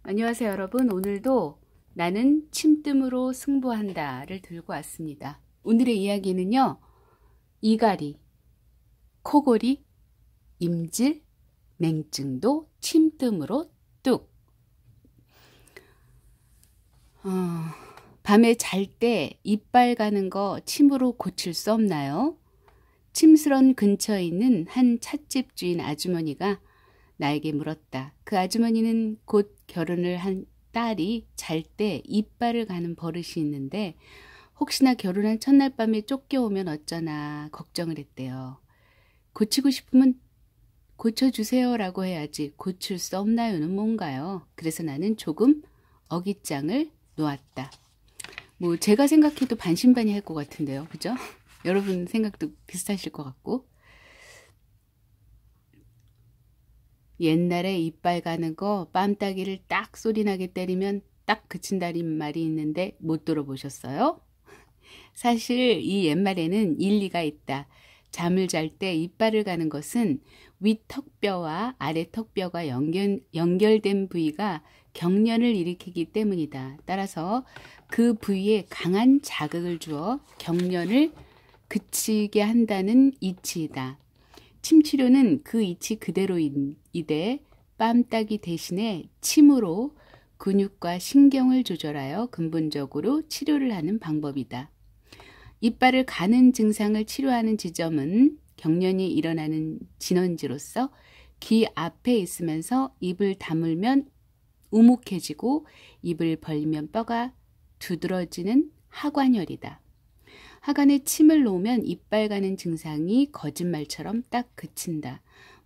안녕하세요 여러분. 오늘도 나는 침뜸으로 승부한다를 들고 왔습니다. 오늘의 이야기는요. 이갈이, 코골이, 임질, 냉증도 침뜸으로 뚝. 밤에 잘 때 이빨 가는 거 침으로 고칠 수 없나요? 침스런 근처에 있는 한 찻집 주인 아주머니가 나에게 물었다. 그 아주머니는 곧 결혼을 한 딸이 잘 때 이빨을 가는 버릇이 있는데 혹시나 결혼한 첫날 밤에 쫓겨오면 어쩌나 걱정을 했대요. 고치고 싶으면 고쳐주세요라고 해야지 고칠 수 없나요는 뭔가요? 그래서 나는 조금 어깃장을 놓았다. 뭐 제가 생각해도 반신반의할 것 같은데요. 그죠? 여러분 생각도 비슷하실 것 같고. 옛날에 이빨 가는 거 뺨따기를 딱 소리나게 때리면 딱 그친다는 말이 있는데 못 들어보셨어요? 사실 이 옛말에는 일리가 있다. 잠을 잘 때 이빨을 가는 것은 윗턱뼈와 아래턱뼈가 연결된 부위가 경련을 일으키기 때문이다. 따라서 그 부위에 강한 자극을 주어 경련을 그치게 한다는 이치이다. 침치료는 그 이치 그대로이되 뺨따기 대신에 침으로 근육과 신경을 조절하여 근본적으로 치료를 하는 방법이다. 이빨을 가는 증상을 치료하는 지점은 경련이 일어나는 진원지로서 귀 앞에 있으면서 입을 다물면 우묵해지고 입을 벌리면 뼈가 두드러지는 하관혈이다. 하관에 침을 놓으면 이빨 가는 증상이 거짓말처럼 딱 그친다.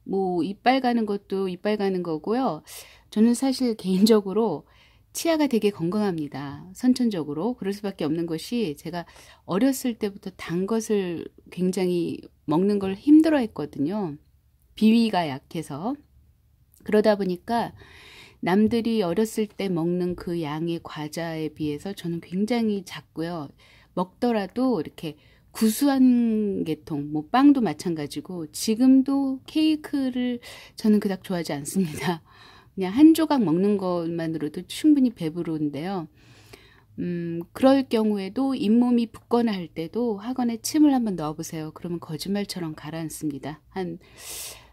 뭐 이빨 가는 것도 이빨 가는 거고요. 저는 사실 개인적으로 치아가 되게 건강합니다. 선천적으로. 그럴 수밖에 없는 것이 제가 어렸을 때부터 단 것을 굉장히 먹는 걸 힘들어 했거든요. 비위가 약해서. 그러다 보니까 남들이 어렸을 때 먹는 그 양의 과자에 비해서 저는 굉장히 작고요. 먹더라도 이렇게 구수한 계통, 뭐 빵도 마찬가지고 지금도 케이크를 저는 그닥 좋아하지 않습니다. 그냥 한 조각 먹는 것만으로도 충분히 배부른데요. 그럴 경우에도 잇몸이 붓거나 할 때도 학원에 침을 한번 넣어보세요. 그러면 거짓말처럼 가라앉습니다. 한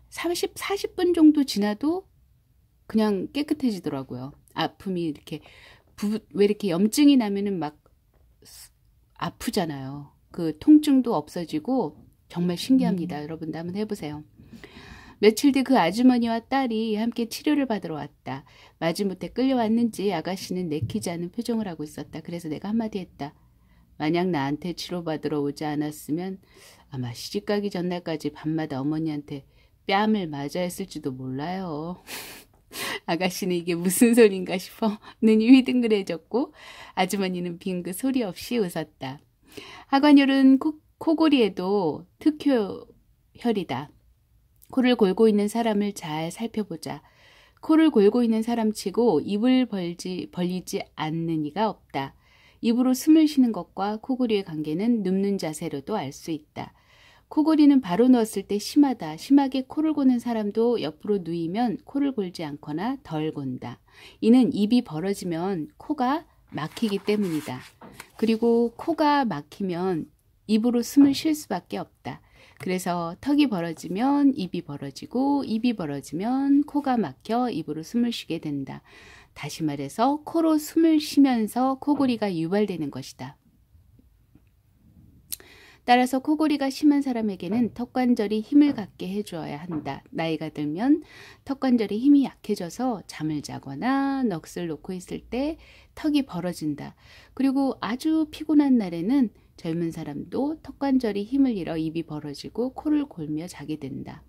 40분 정도 지나도 그냥 깨끗해지더라고요. 아픔이 이렇게 왜 이렇게 염증이 나면은 막 아프잖아요. 그 통증도 없어지고 정말 신기합니다. 여러분도 한번 해보세요. 며칠 뒤 그 아주머니와 딸이 함께 치료를 받으러 왔다. 마지못해 끌려왔는지 아가씨는 내키지 않은 표정을 하고 있었다. 그래서 내가 한마디 했다. 만약 나한테 치료받으러 오지 않았으면 아마 시집가기 전날까지 밤마다 어머니한테 뺨을 맞아야 했을지도 몰라요. 아가씨는 이게 무슨 소린가 싶어 눈이 휘둥그레졌고 아주머니는 빙긋 소리 없이 웃었다. 하관혈은 코골이에도 특효혈이다. 코를 골고 있는 사람을 잘 살펴보자. 코를 골고 있는 사람치고 입을 벌리지 않는 이가 없다. 입으로 숨을 쉬는 것과 코골이의 관계는 눕는 자세로도 알 수 있다. 코골이는 바로 누웠을 때 심하다. 심하게 코를 고는 사람도 옆으로 누이면 코를 골지 않거나 덜 곤다. 이는 입이 벌어지면 코가 막히기 때문이다. 그리고 코가 막히면 입으로 숨을 쉴 수밖에 없다. 그래서 턱이 벌어지면 입이 벌어지고 입이 벌어지면 코가 막혀 입으로 숨을 쉬게 된다. 다시 말해서 코로 숨을 쉬면서 코골이가 유발되는 것이다. 따라서 코골이가 심한 사람에게는 턱관절이 힘을 갖게 해주어야 한다. 나이가 들면 턱관절이 힘이 약해져서 잠을 자거나 넋을 놓고 있을 때 턱이 벌어진다. 그리고 아주 피곤한 날에는 젊은 사람도 턱관절이 힘을 잃어 입이 벌어지고 코를 골며 자게 된다.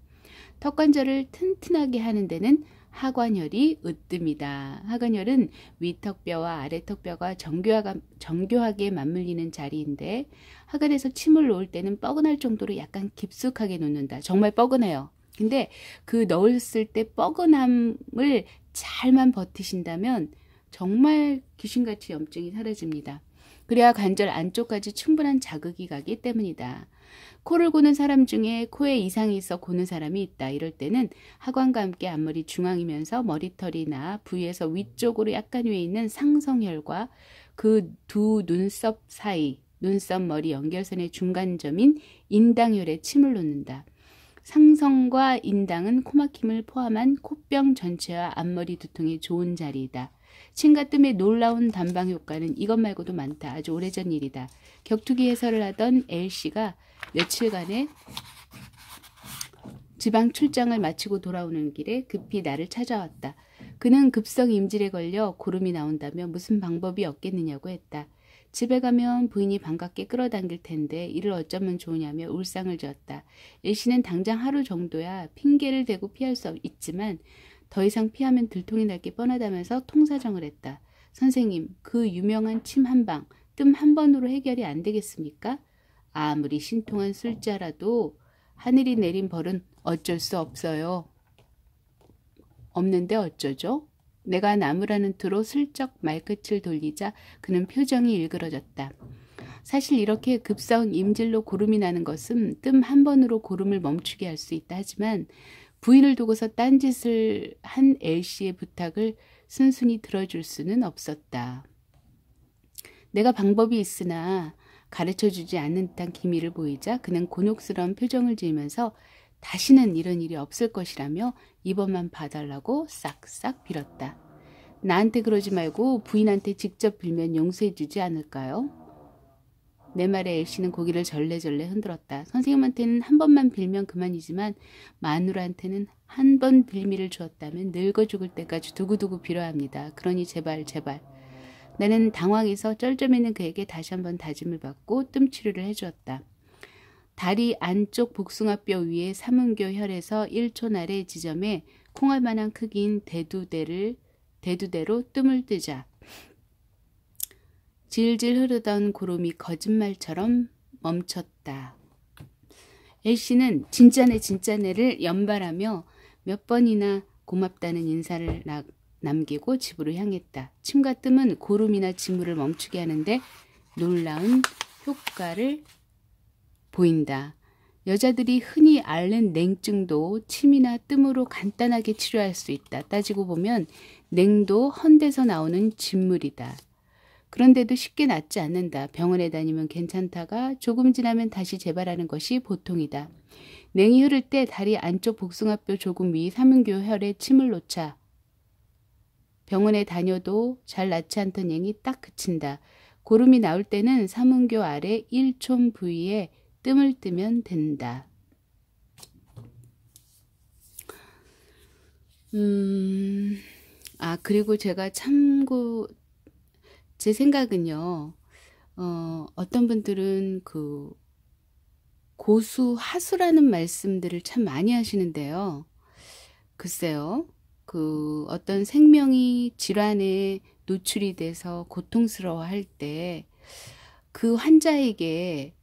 턱관절을 튼튼하게 하는 데는 하관혈이 으뜸이다. 하관혈은 위턱뼈와 아래턱뼈가 정교하게 맞물리는 자리인데 하관에서 침을 놓을 때는 뻐근할 정도로 약간 깊숙하게 놓는다. 정말 뻐근해요. 근데 그 넣었을 때 뻐근함을 잘만 버티신다면 정말 귀신같이 염증이 사라집니다. 그래야 관절 안쪽까지 충분한 자극이 가기 때문이다. 코를 고는 사람 중에 코에 이상이 있어 고는 사람이 있다. 이럴 때는 하관과 함께 앞머리 중앙이면서 머리털이나 부위에서 위쪽으로 약간 위에 있는 상성혈과 그 두 눈썹 사이, 눈썹 머리 연결선의 중간점인 인당혈에 침을 놓는다. 상성과 인당은 코막힘을 포함한 코병 전체와 앞머리 두통에 좋은 자리이다. 침과 뜸의 놀라운 담방 효과는 이것 말고도 많다. 아주 오래전 일이다. 격투기 해설을 하던 L씨가 며칠간의 지방 출장을 마치고 돌아오는 길에 급히 나를 찾아왔다. 그는 급성 임질에 걸려 고름이 나온다며 무슨 방법이 없겠느냐고 했다. 집에 가면 부인이 반갑게 끌어당길 텐데 이를 어쩌면 좋으냐며 울상을 지었다. L씨는 당장 하루 정도야 핑계를 대고 피할 수 있지만 더 이상 피하면 들통이 날 게 뻔하다면서 통사정을 했다. 선생님, 그 유명한 침 한 방, 뜸 한 번으로 해결이 안 되겠습니까? 아무리 신통한 술자라도 하늘이 내린 벌은 어쩔 수 없어요. 없는데 어쩌죠? 내가 나무라는 투로 슬쩍 말끝을 돌리자 그는 표정이 일그러졌다. 사실 이렇게 급성 임질로 고름이 나는 것은 뜸 한 번으로 고름을 멈추게 할 수 있다 하지만 부인을 두고서 딴짓을 한 L씨의 부탁을 순순히 들어줄 수는 없었다. 내가 방법이 있으나 가르쳐주지 않는 듯한 기미를 보이자 그는 곤혹스러운 표정을 지으면서 다시는 이런 일이 없을 것이라며 이번만 봐달라고 싹싹 빌었다. 나한테 그러지 말고 부인한테 직접 빌면 용서해주지 않을까요? 내 말에 L씨는 고개를 절레절레 흔들었다. 선생님한테는 한 번만 빌면 그만이지만 마누라한테는 한 번 빌미를 주었다면 늙어 죽을 때까지 두고두고 빌어야 합니다. 그러니 제발 제발. 나는 당황해서 쩔쩔매는 그에게 다시 한번 다짐을 받고 뜸치료를 해주었다. 다리 안쪽 복숭아뼈 위에 삼음교 혈에서 1촌 아래 지점에 콩알만한 크기인 대두대로 뜸을 뜨자 질질 흐르던 고름이 거짓말처럼 멈췄다. L씨는 진짜네 진짜네를 연발하며 몇 번이나 고맙다는 인사를 남기고 집으로 향했다. 침과 뜸은 고름이나 진물을 멈추게 하는데 놀라운 효과를 보인다. 여자들이 흔히 앓는 냉증도 침이나 뜸으로 간단하게 치료할 수 있다. 따지고 보면 냉도 헌데서 나오는 진물이다. 그런데도 쉽게 낫지 않는다. 병원에 다니면 괜찮다가 조금 지나면 다시 재발하는 것이 보통이다. 냉이 흐를 때 다리 안쪽 복숭아뼈 조금 위 삼음교 혈에 침을 놓자 병원에 다녀도 잘 낫지 않던 냉이 딱 그친다. 고름이 나올 때는 삼음교 아래 1촌 부위에 뜸을 뜨면 된다. 그리고 제가 제 생각은요, 어떤 분들은 고수, 하수라는 말씀들을 참 많이 하시는데요. 글쎄요, 어떤 생명이 질환에 노출이 돼서 고통스러워 할 때 그 환자에게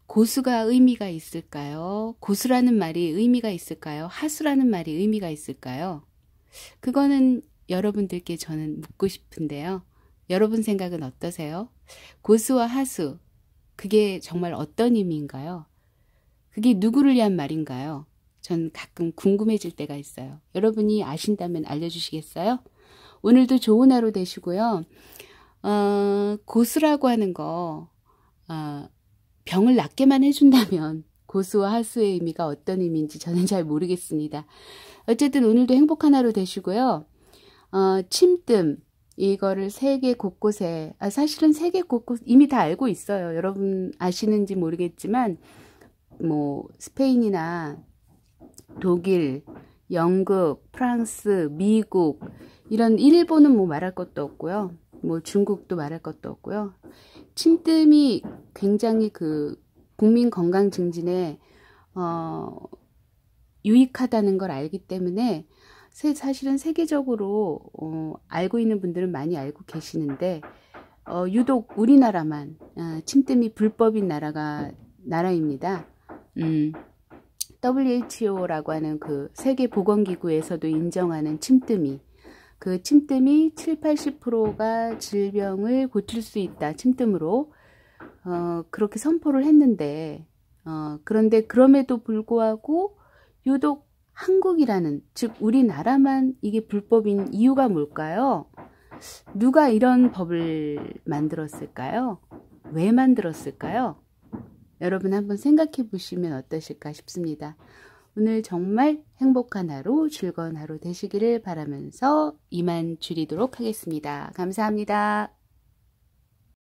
고수가 의미가 있을까요? 고수라는 말이 의미가 있을까요? 하수라는 말이 의미가 있을까요? 그거는 여러분들께 저는 묻고 싶은데요. 여러분 생각은 어떠세요? 고수와 하수, 그게 정말 어떤 의미인가요? 그게 누구를 위한 말인가요? 전 가끔 궁금해질 때가 있어요. 여러분이 아신다면 알려주시겠어요? 오늘도 좋은 하루 되시고요. 고수라고 하는 거, 병을 낫게만 해준다면 고수와 하수의 의미가 어떤 의미인지 저는 잘 모르겠습니다. 어쨌든 오늘도 행복한 하루 되시고요. 침뜸, 이거를 세계 곳곳에, 사실은 세계 곳곳 이미 다 알고 있어요. 여러분 아시는지 모르겠지만 스페인이나 독일, 영국, 프랑스, 미국, 이런 일본은 말할 것도 없고요. 중국도 말할 것도 없고요. 침뜸이 굉장히 국민 건강 증진에 유익하다는 걸 알기 때문에 사실은 세계적으로 알고 있는 분들은 많이 알고 계시는데 유독 우리나라만 침뜸이 불법인 나라입니다. WHO라고 하는 세계보건기구에서도 인정하는 침뜸이 그 침뜸이 70~80%가 질병을 고칠 수 있다. 침뜸으로 그렇게 선포를 했는데 그런데 그럼에도 불구하고 유독 한국이라는, 즉 우리나라만 이게 불법인 이유가 뭘까요? 누가 이런 법을 만들었을까요? 왜 만들었을까요? 여러분 한번 생각해 보시면 어떠실까 싶습니다. 오늘 정말 행복한 하루, 즐거운 하루 되시기를 바라면서 이만 줄이도록 하겠습니다. 감사합니다.